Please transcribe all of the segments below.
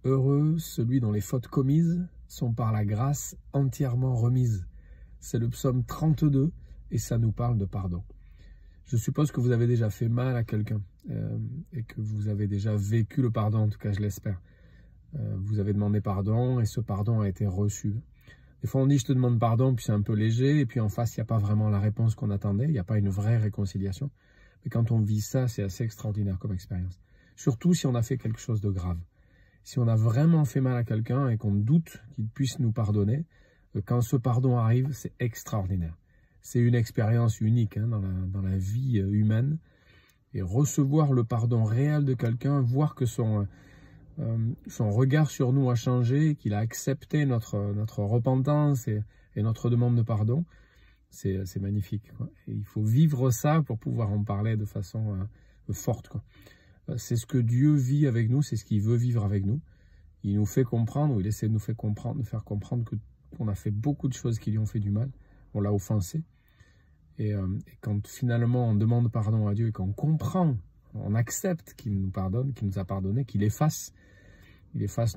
Heureux celui dont les fautes commises sont par la grâce entièrement remises. C'est le psaume 32 et ça nous parle de pardon. Je suppose que vous avez déjà fait mal à quelqu'un et que vous avez déjà vécu le pardon, en tout cas je l'espère. Vous avez demandé pardon et ce pardon a été reçu. Des fois on dit je te demande pardon, puis c'est un peu léger, et puis en face il n'y a pas vraiment la réponse qu'on attendait, il n'y a pas une vraie réconciliation. Mais quand on vit ça, c'est assez extraordinaire comme expérience. Surtout si on a fait quelque chose de grave. Si on a vraiment fait mal à quelqu'un et qu'on doute qu'il puisse nous pardonner, quand ce pardon arrive, c'est extraordinaire. C'est une expérience unique dans la vie humaine. Et recevoir le pardon réel de quelqu'un, voir que son regard sur nous a changé, qu'il a accepté notre repentance et notre demande de pardon, c'est magnifique, quoi. Et il faut vivre ça pour pouvoir en parler de façon forte, quoi. C'est ce que Dieu vit avec nous, c'est ce qu'il veut vivre avec nous. Il nous fait comprendre, ou il essaie de nous faire comprendre qu'on a fait beaucoup de choses qui lui ont fait du mal, on l'a offensé. Et quand finalement on demande pardon à Dieu et qu'on comprend, on accepte qu'il nous pardonne, qu'il nous a pardonné, qu'il efface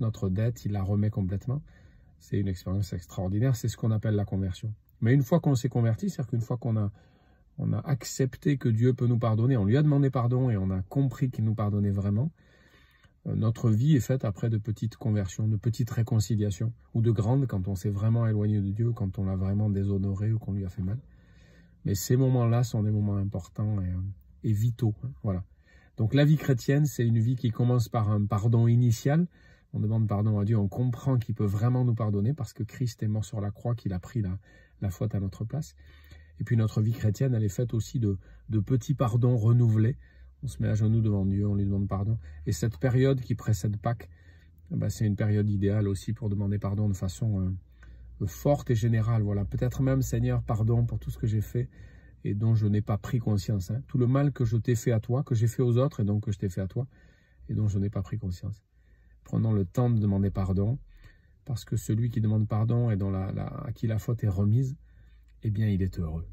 notre dette, il la remet complètement. C'est une expérience extraordinaire, c'est ce qu'on appelle la conversion. Mais une fois qu'on s'est converti, c'est-à-dire qu'une fois qu'on a accepté que Dieu peut nous pardonner, on lui a demandé pardon et on a compris qu'il nous pardonnait vraiment, notre vie est faite après de petites conversions, de petites réconciliations, ou de grandes quand on s'est vraiment éloigné de Dieu, quand on l'a vraiment déshonoré ou qu'on lui a fait mal. Mais ces moments-là sont des moments importants et vitaux. Voilà. Donc la vie chrétienne, c'est une vie qui commence par un pardon initial. On demande pardon à Dieu, on comprend qu'il peut vraiment nous pardonner parce que Christ est mort sur la croix, qu'il a pris la faute à notre place. Et puis notre vie chrétienne, elle est faite aussi de petits pardons renouvelés. On se met à genoux devant Dieu, on lui demande pardon. Et cette période qui précède Pâques, c'est une période idéale aussi pour demander pardon de façon forte et générale. Voilà, peut-être même, Seigneur, pardon pour tout ce que j'ai fait et dont je n'ai pas pris conscience. Tout le mal que je t'ai fait à toi, que j'ai fait aux autres et donc que je t'ai fait à toi et dont je n'ai pas pris conscience. Prenons le temps de demander pardon parce que celui qui demande pardon et à qui la faute est remise, eh bien, il est heureux.